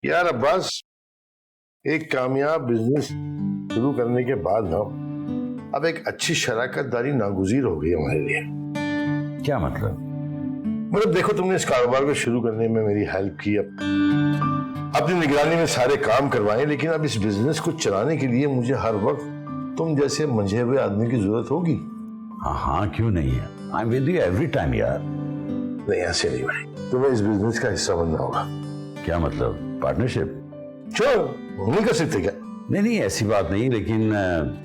यार अब्बास, एक कामयाब बिजनेस शुरू करने के बाद ना अब एक अच्छी शराकतदारी नागुजीर हो गई हमारे लिए। क्या मतलब? देखो, तुमने इस कारोबार को शुरू करने में मेरी हेल्प की, अब अपनी निगरानी में सारे काम करवाए, लेकिन अब इस बिजनेस को चलाने के लिए मुझे हर वक्त तुम जैसे मंझे हुए आदमी की जरूरत होगी। हाँ हाँ, क्यों नहीं है, I am with you every time यार। नहीं, ऐसे नहीं भाई, तुम्हें इस बिजनेस का हिस्सा बनना होगा। क्या मतलब, पार्टनरशिप? क्यों, नहीं कर सकते क्या? नहीं नहीं, ऐसी बात नहीं, लेकिन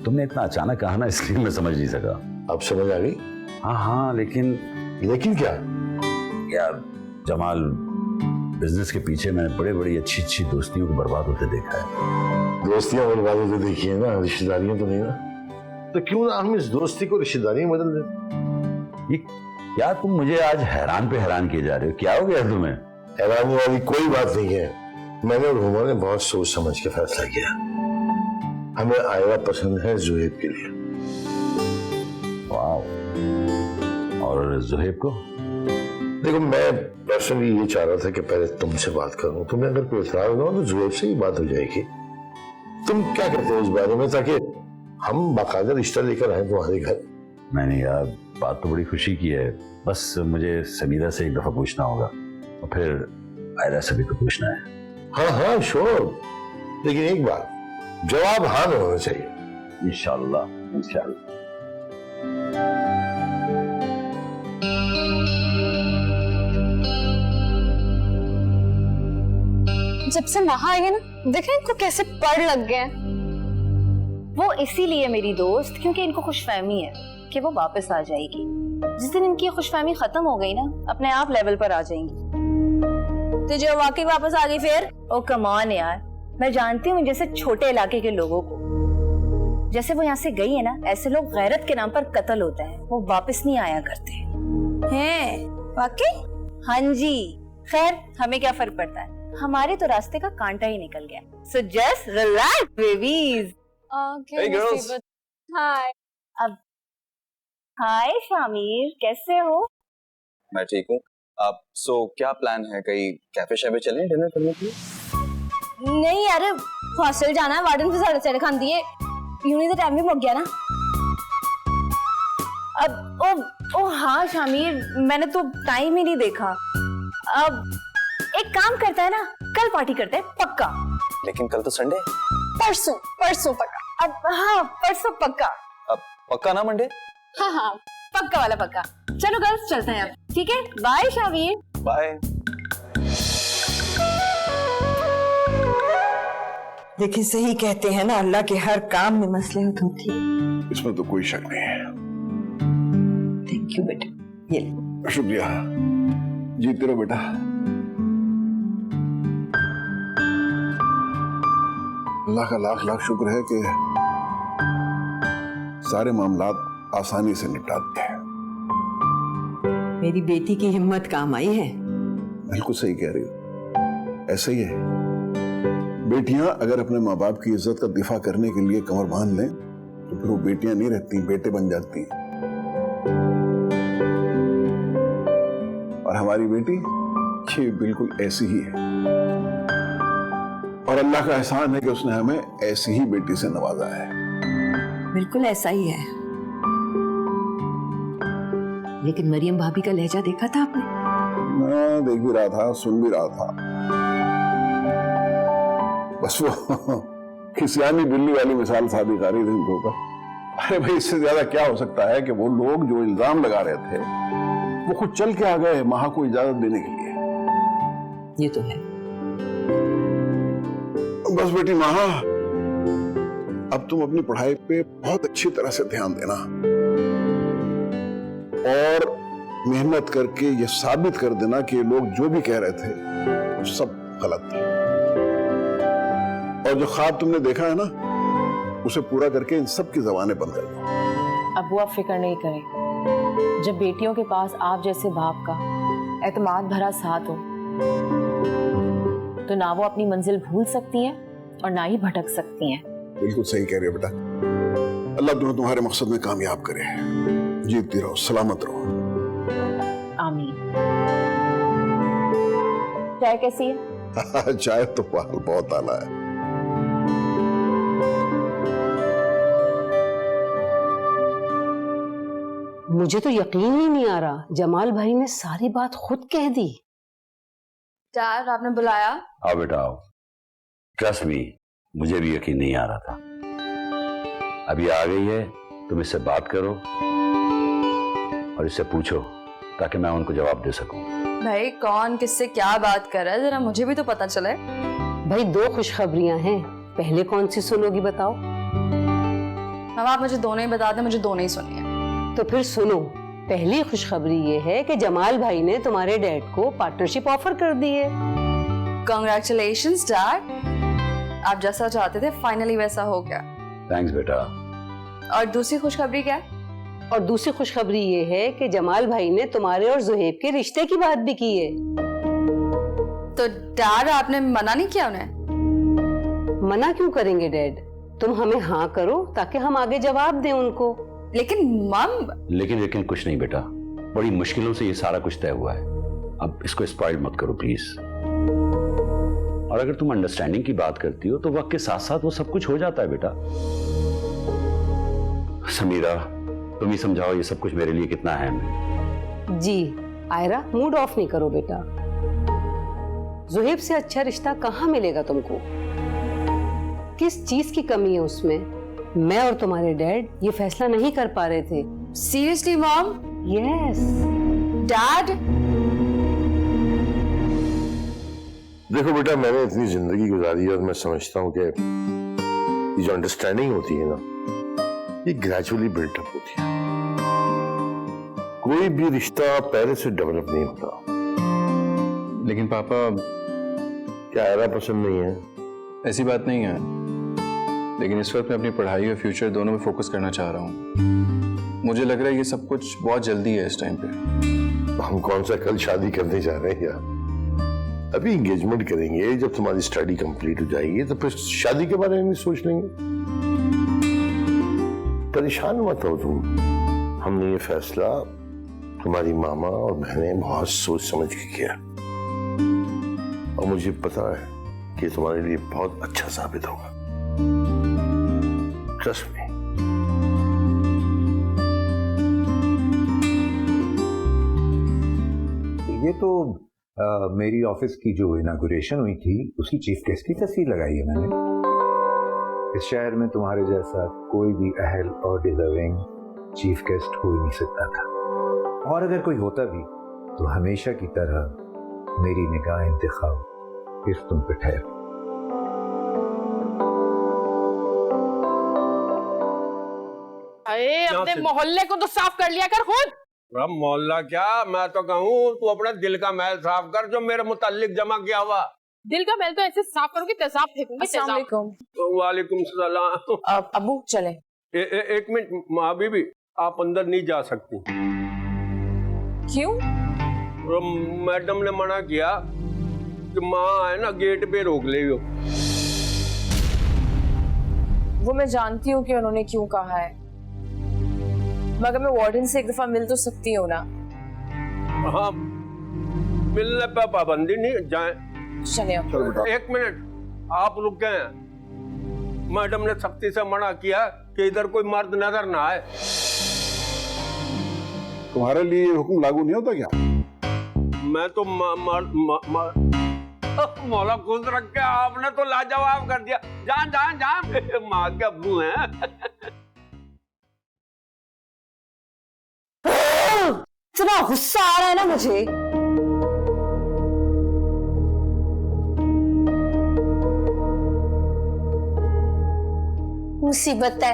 तुमने इतना अचानक कहा ना, इसलिए मैं समझ नहीं सका। अब समझ आ गई? हाँ हाँ, लेकिन क्या? यार जमाल, बिजनेस के पीछे मैंने बड़े बड़ी अच्छी अच्छी दोस्तियों को बर्बाद होते देखा है। दोस्तियां बर्बाद होते देखी है ना, रिश्तेदारियां तो नहीं ना। तो क्यों ना हम इस दोस्ती को रिश्तेदारियां बदल दें? यार तुम मुझे आज हैरान पे हैरान किए जा रहे हो, क्या हो गया तुम्हें? हैरानी वाली कोई बात नहीं है। मैंने और हुमा ने बहुत सोच समझ के फैसला किया। हमें आयरा पसंद है जुहेब के लिए। वाह। और जुहेब को? देखो, मैं पर्सनली ये चाह रहा था कि पहले तुमसे बात करूं। तुम्हें अगर कोई इतराज ना हो तो जुहेब से ही बात हो जाएगी। तुम क्या कहते हो इस बारे में, ताकि हम बाकायदा रिश्ता लेकर आए तुम्हारे घर? नहीं यार, बात तो बड़ी खुशी की है, बस मुझे समीरा से एक दफा पूछना होगा और फिर आयरा से भी तो पूछना है। हाँ हाँ श्योर, लेकिन एक बात, जवाब हाँ में होना चाहिए। इंशाल्लाह इंशाल्लाह। जब से वहां आई है ना, देखें इनको कैसे पड़ लग गए। वो इसीलिए मेरी दोस्त, क्योंकि इनको खुशफहमी है कि वो वापस आ जाएगी। जिस दिन इनकी खुशफहमी खत्म हो गई ना, अपने आप लेवल पर आ जाएंगी। तो जो वाकई वापस आ गई फिर, ओ कम ऑन यार, मैं जानती हूँ जैसे छोटे इलाके के लोगों को, जैसे वो यहाँ से गई है ना, ऐसे लोग गैरत के नाम पर कत्ल होता है, वो वापस नहीं आया करते हैं। वाकई? हाँ जी। खैर, हमें क्या फर्क पड़ता है, हमारे तो रास्ते का कांटा ही निकल गया। So just relax babies. Hey girls. हाय। अब हाय शामिर, कैसे हो? मैं ठीक हूँ। आप क्या प्लान है, कहीं कैफे शैफे चलें डिनर करने के लिए? नहीं यार, हॉस्टल जाना है, वार्डन से साढ़े 6 खान दिए, यूनी तो टाइम भी मुक गया ना। अब ओ हाँ शामिर, मैंने तो टाइम ही नहीं देखा। अब एक काम करता है ना, कल पार्टी करते हैं पक्का। लेकिन कल तो संडे। परसों पक्का। अब हाँ, परसों पक्का। अब पक्का ना मंडे? हाँ, पक्का वाला पक्का। चलो गर्ल्स, चलते हैं अब। ठीक है, बाय शामिर। बाय। लेकिन सही कहते हैं ना, अल्लाह के हर काम में मसलहत होती है। इसमें तो कोई शक नहीं है। थैंक यू बेटा, ये शुक्रिया। जीते रहो बेटा। अल्लाह का लाख लाख शुक्र है कि सारे मामलात आसानी से निपटाते हैं। मेरी बेटी की हिम्मत काम आई है। बिल्कुल सही कह रही हो, ऐसा ही है। बेटियां अगर अपने माँ बाप की इज्जत का दिफा करने के लिए कमर बांध लें तो फिर वो बेटियां नहीं रहती, बेटे बन जाती हैं। और हमारी बेटी ये बिल्कुल ऐसी ही है, और अल्लाह का एहसान है कि उसने हमें ऐसी ही बेटी से नवाजा है। बिल्कुल ऐसा ही है। लेकिन मरियम भाभी का लहजा देखा था आपने? मैं देख भी रहा था, सुन भी रहा था। बस वो खिसियानी बिल्ली वाली मिसाल साबित आ रही थी उनको पर। अरे भाई, इससे ज्यादा क्या हो सकता है कि वो लोग जो इल्जाम लगा रहे थे वो खुद चल के आ गए माँ को इजाजत देने के लिए। ये तो है। बस बेटी माँ, अब तुम अपनी पढ़ाई पे बहुत अच्छी तरह से ध्यान देना और मेहनत करके ये साबित कर देना कि लोग जो भी कह रहे थे वो सब गलत था। और जो ख्वाब तुमने देखा है ना, उसे पूरा करके इन सब की ज़बानें बंद कर दो। अब्बू आप फिक्र नहीं करें, जब बेटियों के पास आप जैसे बाप का एतमाद भरा साथ हो तो ना वो अपनी मंजिल भूल सकती हैं और ना ही भटक सकती हैं। बिल्कुल सही कह रही हो बेटा। अल्लाह तुम्हारे मकसद में कामयाब करे। जीतती रहो, सलामत रहो। आमीन। चाय कैसी है? चाय तो बहुत आला है। मुझे तो यकीन ही नहीं आ रहा, जमाल भाई ने सारी बात खुद कह दी। डैड आपने बुलाया? आओ बेटा आओ। ट्रस्ट मी, मुझे भी यकीन नहीं आ रहा था। अभी आ गई है, तुम इससे बात करो और इससे पूछो ताकि मैं उनको जवाब दे सकूं। भाई कौन किससे क्या बात कर रहा है, जरा मुझे भी तो पता चले। भाई 2 खुशखबरियां हैं, पहले कौन सी सुनोगी बताओ? अब आप मुझे दोनों ही बता दें, मुझे दोनों ही सुनिए। तो फिर सुनो, पहली खुशखबरी ये है कि जमाल भाई ने तुम्हारे डैड को पार्टनरशिप ऑफर कर दी है। कांग्रेचुलेशंस डैड, आप जैसा चाहते थे फाइनली वैसा हो गया। थैंक्स बेटा। और दूसरी खुशखबरी क्या है? और दूसरी खुशखबरी ये है कि जमाल भाई ने तुम्हारे और जुहेब के रिश्ते की बात भी की है। तो डैड आपने मना नहीं किया उन्हें? मना क्यों करेंगे डैड, तुम हमें हाँ करो ताकि हम आगे जवाब दें उनको। लेकिन मम। लेकिन कुछ नहीं बेटा, बड़ी मुश्किलों से ये सारा कुछ तय हुआ है। अब इसको स्पॉइल मत करो प्लीज। और अगर तुम अंडरस्टैंडिंग की बात करती हो तो वक्त के साथ साथ वो सब कुछ हो जाता है बेटा। समीरा, तुम ही समझाओ ये सब कुछ मेरे लिए कितना अहम है। जी आयरा, मूड ऑफ नहीं करो बेटा। जुहेब से अच्छा रिश्ता कहाँ मिलेगा तुमको? किस चीज की कमी है उसमें? मैं और तुम्हारे डैड ये फैसला नहीं कर पा रहे थे। Seriously mom? Yes dad. देखो बेटा, मैंने इतनी जिंदगी गुजारी और मैं समझता हूँ कि ये जो अंडरस्टैंडिंग होती है ना, ये ग्रेजुअली बिल्टअप होती है। कोई भी रिश्ता पहले से डेवलप नहीं होता। लेकिन पापा, क्या आयरा पसंद नहीं है? ऐसी बात नहीं है, लेकिन इस वक्त मैं अपनी पढ़ाई और फ्यूचर दोनों में फोकस करना चाह रहा हूँ। मुझे लग रहा है ये सब कुछ बहुत जल्दी है इस टाइम पे। हम कौन सा कल शादी करने जा रहे हैं यार? अभी एंगेजमेंट करेंगे, जब तुम्हारी स्टडी कंप्लीट हो जाएगी तो फिर शादी के बारे में सोच लेंगे। परेशान मत हो तुम, हमने ये फैसला तुम्हारी मामा और बहने बहुत सोच समझ के किया और मुझे पता है कि तुम्हारे लिए बहुत अच्छा साबित होगा। Trust me. ये तो मेरी ऑफिस की जो इनॉग्रेशन हुई थी उसकी चीफ गेस्ट की तस्वीर लगाई है मैंने। इस शहर में तुम्हारे जैसा कोई भी अहल और डिजर्विंग चीफ गेस्ट हो ही नहीं सकता था, और अगर कोई होता भी तो हमेशा की तरह मेरी निगाह इंतखाब सिर्फ तुम पे ठहर। अरे अपने मोहल्ले को तो साफ कर लिया कर खुद। मोहल्ला क्या, मैं तो कहूँ तू अपने दिल का मैल साफ कर जो मेरे मुताल्लिक जमा किया हुआ। दिल का मैल तो ऐसे साफ करोगे तेजाब फेंकूंगी। वालेकुम सलाम। अबू चले। एक मिनट माँ बीबी, आप अंदर नहीं जा सकती। क्यों? मैडम ने मना किया कि माँ है ना गेट पे रोक ले। वो मैं जानती हूँ कि उन्होंने क्यों कहा है, मगर मैं वार्डन से एक दफा मिल तो सकती हूँ ना। हाँ, मिलने पे पाबंदी नहीं, जाए। चले। एक मिनट, आप रुक गए हैं। मैडम ने सख्ती से मना किया कि इधर कोई मर्द नजर ना आए। तुम्हारे लिए हुक्म लागू नहीं होता क्या? मैं तो मौला खुश रख के आपने तो लाजवाब कर दिया। जान जान जान, माँ के अब्बू हैं। इतना गुस्सा आ रहा है ना मुझे। मुसीबत है।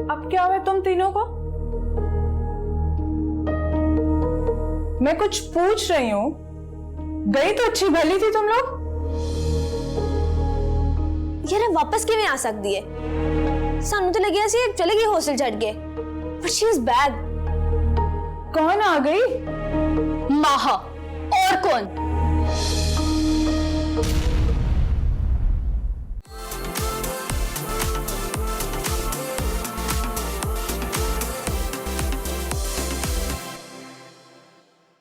अब क्या हुआ तुम तीनों को? मैं कुछ पूछ रही हूँ, गई तो अच्छी भली थी तुम लोग। यार वापस क्यों आ सकती है? सानू तो लगे ऐसे चले गई हॉस्टल छड़ के, but she is bad। कौन आ गई? माहा। और कौन?